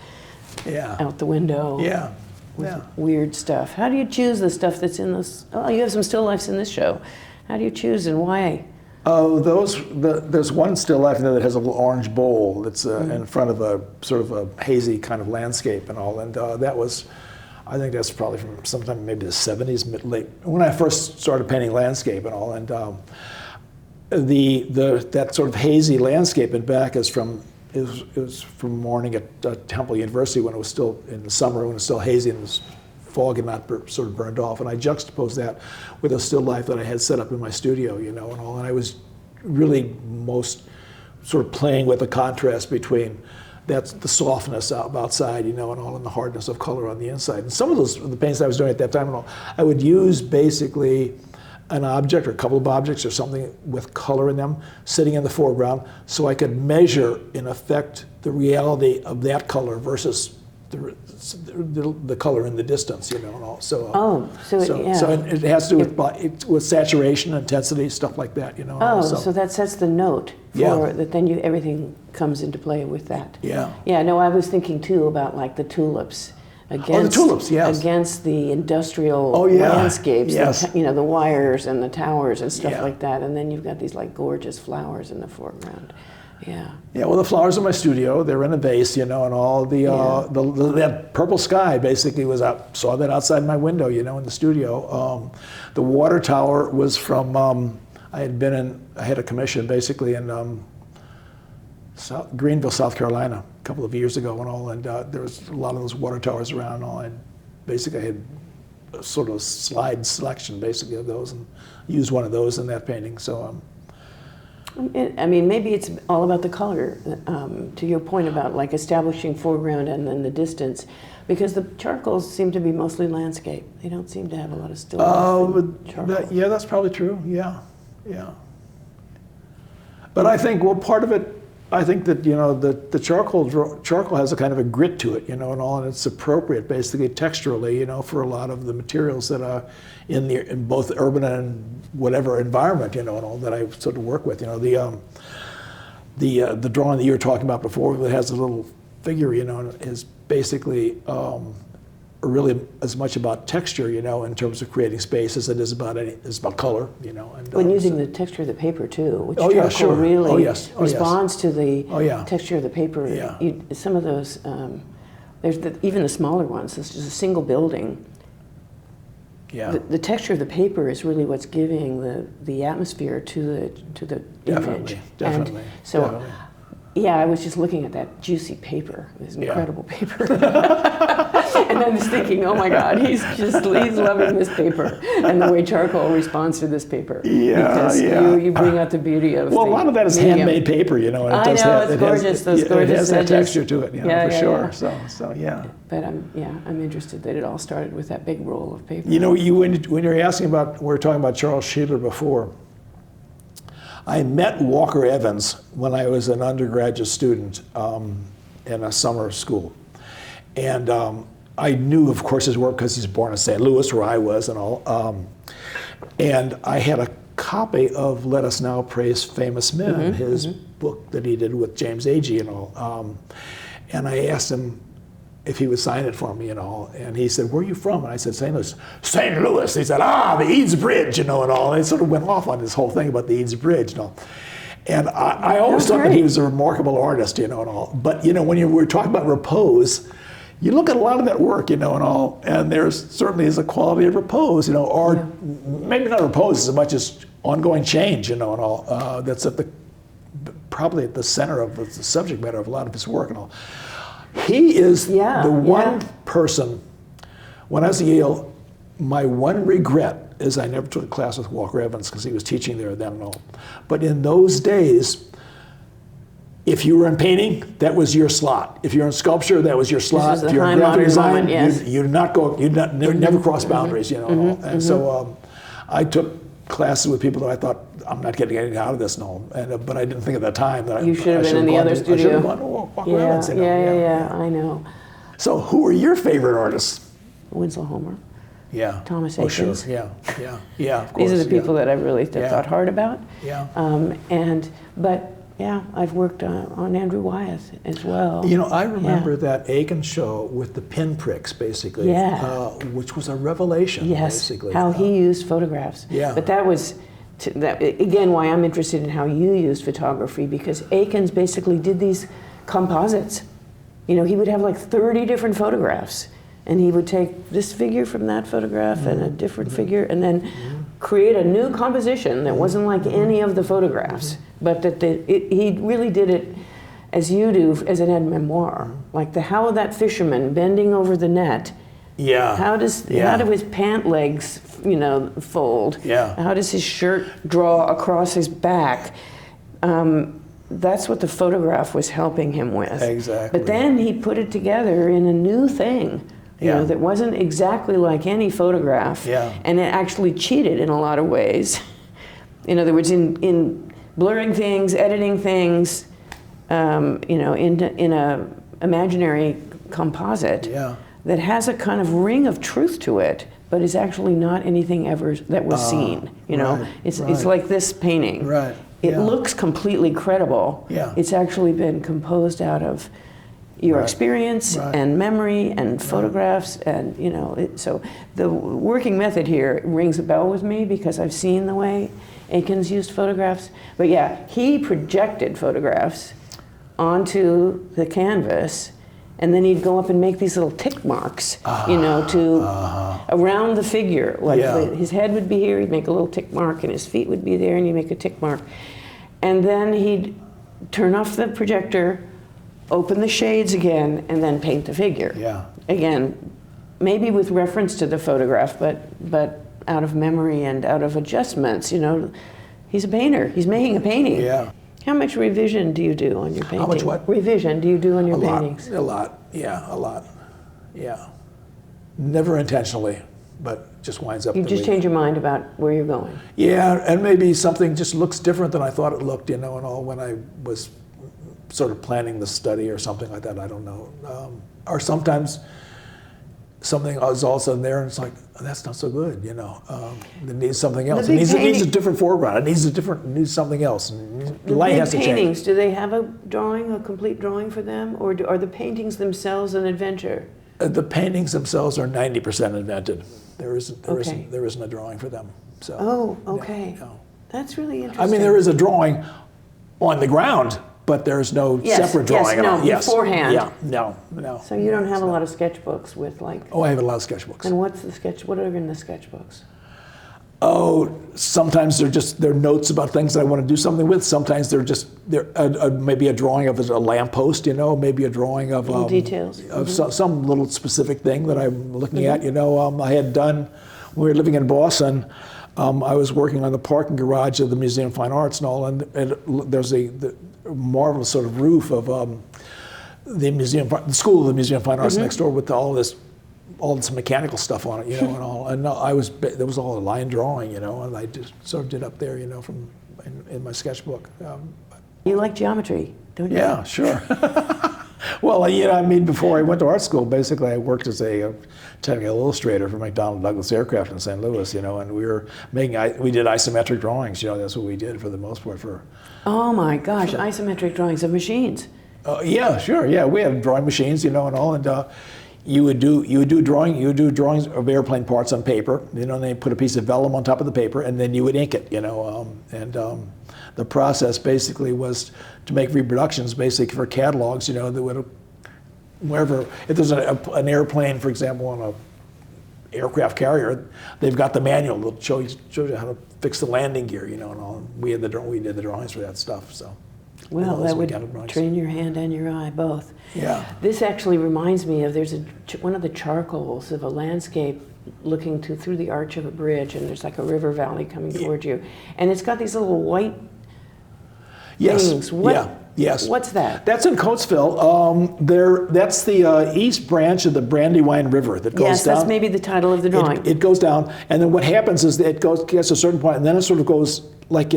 out the window. With weird stuff. How do you choose the stuff that's in this? Oh, you have some still lifes in this show. How do you choose and why? Oh, there's one still life that has a little orange bowl that's in front of a sort of a hazy kind of landscape and all, and that was, I think that's probably from sometime maybe the 70s, late, when I first started painting landscape and all, and that sort of hazy landscape in back is from morning at Temple University when it was still in the summer, when it was still hazy and it was fog had not sort of burned off, and I juxtaposed that with a still life that I had set up in my studio, you know, and all, and I was really most sort of playing with the contrast between the softness outside, you know, and all, and the hardness of color on the inside. And some of the paints I was doing at that time and all, I would use basically an object or a couple of objects or something with color in them sitting in the foreground so I could measure, in effect, the reality of that color versus the color in the distance, you know, and all. So, so it has to do with saturation, intensity, stuff like that, you know. So that sets the note for that. Then everything comes into play with that. Yeah. No, I was thinking too about like the tulips. Against the industrial landscapes, the wires and the towers and stuff like that, and then you've got these like gorgeous flowers in the foreground. Well, the flowers in my studio, they're in a vase, you know, and all that purple sky basically was out. Saw that outside my window, you know, in the studio. The water tower was from I had a commission basically in Greenville, South Carolina, a couple of years ago and all, and there was a lot of those water towers around and all, and basically I had a sort of slide selection basically of those and used one of those in that painting. So. I mean, maybe it's all about the color, to your point about like establishing foreground and then the distance, because the charcoals seem to be mostly landscape. They don't seem to have a lot of still life. That's probably true. Yeah. But I think, well, part of it, I think that, you know, the charcoal has a kind of a grit to it, you know, and all, and it's appropriate basically texturally, you know, for a lot of the materials that are in both urban and whatever environment, you know, and all that I sort of work with, you know, the drawing that you were talking about before that has a little figure, you know, is basically really as much about texture, you know, in terms of creating space as it is about color, you know. And when using the texture of the paper too, which charcoal really responds to the texture of the paper. Some of those, there's even the smaller ones. This is a single building. The texture of the paper is really what's giving the atmosphere to the image. Definitely. And so Yeah, I was just looking at that juicy paper, this incredible paper. And I was thinking, oh my God, he's loving this paper and the way charcoal responds to this paper. Because you bring out the beauty of a lot of that is medium. Handmade paper, and I know, it's gorgeous, those gorgeous it has that edges. texture to it, for sure. Yeah. So yeah. But I'm interested that it all started with that big roll of paper. When you're asking about, we were talking about Charles Sheeler before, I met Walker Evans when I was an undergraduate student in a summer school. And I knew, of course, his work because he's born in St. Louis, where I was and all. And I had a copy of Let Us Now Praise Famous Men, his book that he did with James Agee and all. And I asked him if he would sign it for me and all. And he said, where are you from? And I said, St. Louis. St. Louis. He said, the Eads Bridge, and all. And he sort of went off on this whole thing about the Eads Bridge and all. And I always thought that he was a remarkable artist, and all. But, when you were talking about repose, you look at a lot of that work, and all, and there certainly is a quality of repose, or maybe not repose as much as ongoing change, and all. That's probably at the center of the subject matter of a lot of his work and all. He is the one person, when I was at Yale, my one regret is I never took a class with Walker Evans because he was teaching there then and all. But in those days, if you were in painting, that was your slot. If you're in sculpture, that was your slot. If you're in graphic design, you'd never cross boundaries, And so I took classes with people that I thought, I'm not getting anything out of this, but I didn't think at that time that you should have been in the other studio. I should have gone to Walker Evans. I know. So who are your favorite artists? Winslow Homer. Yeah. Thomas Akins. Sure. Yeah, of course. These are the people that I've really thought hard about. Yeah. I've worked on Andrew Wyeth as well. I remember that Akins show with the pinpricks, basically, which was a revelation, basically. How he used photographs. Yeah. But that was, again, why I'm interested in how you used photography, because Akins basically did these composites. He would have like 30 different photographs, and he would take this figure from that photograph and a different figure, and then create a new composition that wasn't like any of the photographs, but that he really did it as you do as an aide-memoire, like how that fisherman bending over the net. Yeah. How do his pant legs, fold? Yeah. How does his shirt draw across his back? That's what the photograph was helping him with. Exactly. But then he put it together in a new thing. That wasn't exactly like any photograph, and it actually cheated in a lot of ways. In other words, in blurring things, editing things, in a imaginary composite that has a kind of ring of truth to it, but is actually not anything ever that was seen. It's like this painting. Right. It looks completely credible. Yeah. It's actually been composed out of your experience and memory and photographs, and so the working method here rings a bell with me because I've seen the way Akins used photographs. But he projected photographs onto the canvas, and then he'd go up and make these little tick marks, around the figure. Like his head would be here, he'd make a little tick mark, and his feet would be there, and he'd make a tick mark. And then he'd turn off the projector, open the shades again, and then paint the figure. Yeah. Again, maybe with reference to the photograph, but out of memory and out of adjustments. He's a painter. He's making a painting. Yeah. How much revision do you do on your painting? How much what? Revision do you do on your paintings? A lot. Yeah, a lot. Yeah. Never intentionally, but just winds up. You just change your mind about where you're going. Yeah, and maybe something just looks different than I thought it looked, and all when I was sort of planning the study or something like that. I don't know. Or sometimes something is also there, and it's like, that's not so good. It needs something else. It needs a different foreground. It needs something else. And the light has to change. Paintings, do they have a complete drawing for them, or are the paintings themselves an adventure? The paintings themselves are 90% invented. There isn't a drawing for them. So. Oh, okay. No. That's really interesting. I mean, there is a drawing on the ground, but there's no separate drawing. Beforehand. Yeah, no. So you don't have a lot of sketchbooks with like. Oh, I have a lot of sketchbooks. And what are in the sketchbooks? Oh, sometimes they're notes about things that I want to do something with. Sometimes they're maybe a drawing of a lamppost, maybe a drawing of Little details. of some little specific thing that I'm looking at. I had done when we were living in Boston. I was working on the parking garage of the Museum of Fine Arts and all, and there's the marvelous sort of roof of the school of the Museum of Fine Arts next door with all this mechanical stuff on it, and all. And there was all a line drawing, and I just sort of did up there, from in my sketchbook. You like geometry, don't you? Yeah, sure. Well, before I went to art school, basically I worked as a technical illustrator for McDonnell Douglas Aircraft in St. Louis, and we did isometric drawings, that's what we did for the most part for. Oh my gosh, isometric drawings of machines. Yeah, sure, yeah, we had drawing machines, and all, and you would do drawings of airplane parts on paper, and they put a piece of vellum on top of the paper, and then you would ink it, the process basically was to make reproductions basically for catalogs, that would, wherever, if there's an airplane, for example, on a aircraft carrier, they've got the manual that shows you how to fix the landing gear, and all. We did the drawings for that stuff, so. Well, that would train your hand and your eye both. Yeah. This actually reminds me of there's one of the charcoals of a landscape looking through the arch of a bridge, and there's like a river valley coming toward you, and it's got these little white things. Yes. What's that? That's in Coatesville. That's the east branch of the Brandywine River that goes down. Yes, that's maybe the title of the drawing. It goes down, and then what happens is that gets to a certain point, and then it sort of goes like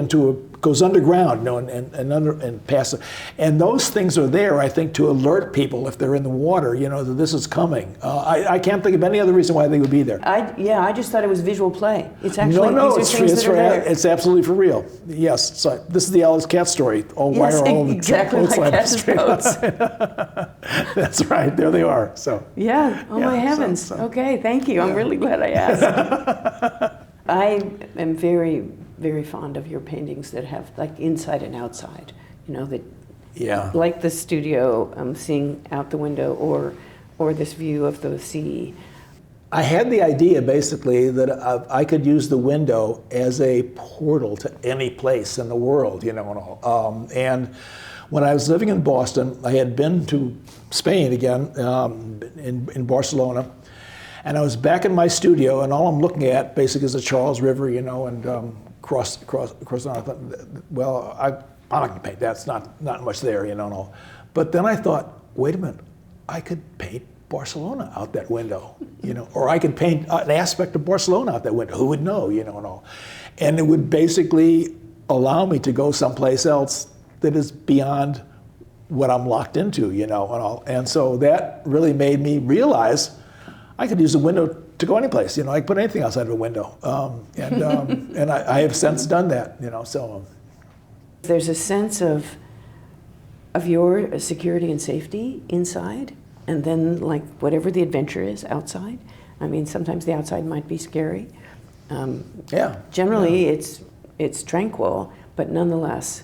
goes underground, and past it. And those things are there, I think, to alert people if they're in the water, that this is coming. I can't think of any other reason why they would be there. I just thought it was visual play. It's actually it's absolutely for real. Yes, so this is the Alice Cat story. Exactly like Cat's boats. That's right. There they are. So. Yeah. Oh my heavens. So. Okay. Thank you. I'm really glad I asked. I am very, very fond of your paintings that have like inside and outside. That. Yeah. Like the studio, seeing out the window, or this view of the sea. I had the idea basically that I could use the window as a portal to any place in the world, and all. And when I was living in Boston, I had been to Spain again, in Barcelona, and I was back in my studio, and all I'm looking at basically is the Charles River, and across. And I thought, well, I'm not gonna paint. That's not much there, and all. But then I thought, wait a minute, I could paint Barcelona out that window, or I could paint an aspect of Barcelona out that window. Who would know, and all. And it would basically allow me to go someplace else that is beyond what I'm locked into, and all. And so that really made me realize I could use a window to go any place. I could put anything outside of a window. And I have since done that, so. There's a sense of your security and safety inside, and then like whatever the adventure is outside. I mean, sometimes the outside might be scary. Generally, it's tranquil, but nonetheless,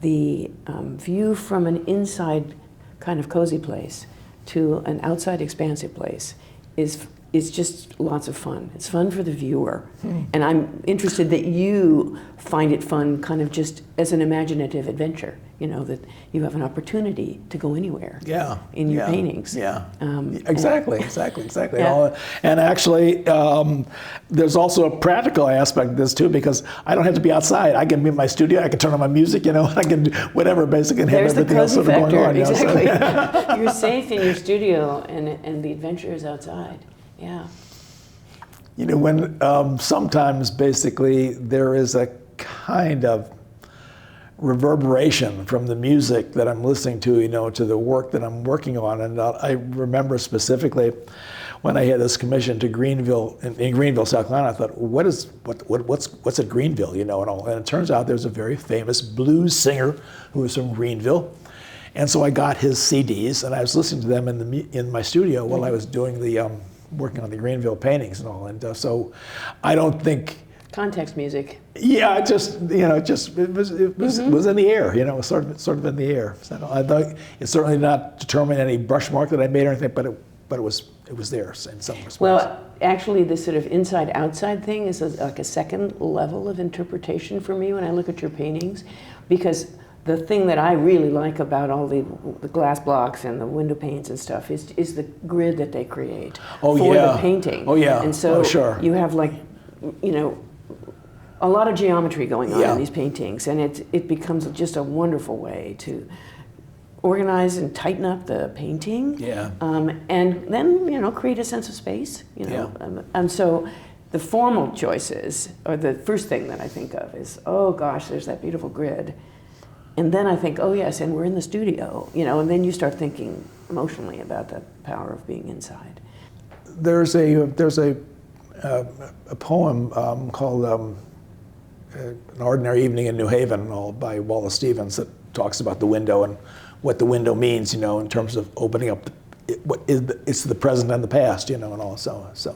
the view from an inside kind of cozy place to an outside expansive place is just lots of fun. It's fun for the viewer. And I'm interested that you find it fun kind of just as an imaginative adventure, that you have an opportunity to go anywhere in your paintings. Exactly. Yeah. And actually, there's also a practical aspect of this too, because I don't have to be outside. I can be in my studio, I can turn on my music, I can do whatever basically, and have everything else sort of going on. Exactly. You're safe in your studio, and the adventure is outside. Yeah. When sometimes basically there is a kind of reverberation from the music that I'm listening to, to the work that I'm working on. And I remember specifically when I had this commission to Greenville, in Greenville, South Carolina, I thought, what's at Greenville, and all. And it turns out there's a very famous blues singer who is from Greenville. And so I got his CDs, and I was listening to them in my studio while I was doing the working on the Greenville paintings and all. And so I don't think context music. Yeah, it was in the air. It was sort of in the air. So I thought it's certainly not determined any brush mark that I made or anything, but it was it was there in some respects. Well, actually, this sort of inside-outside thing is like a second level of interpretation for me when I look at your paintings, because the thing that I really like about all the glass blocks and the window panes and stuff is the grid that they create for the painting. Oh yeah. And so sure. you have, like, you know, a lot of geometry going on in these paintings, and it becomes just a wonderful way to organize and tighten up the painting. Yeah. And then, you know, create a sense of space, you know. Yeah. And so the formal choices, or the first thing that I think of is, oh gosh, there's that beautiful grid. And then I think, oh yes, and we're in the studio, you know, and then you start thinking emotionally about the power of being inside. There's a poem called An Ordinary Evening in New Haven, by Wallace Stevens, that talks about the window and what the window means, you know, in terms of opening up it's the present and the past, you know, and all so.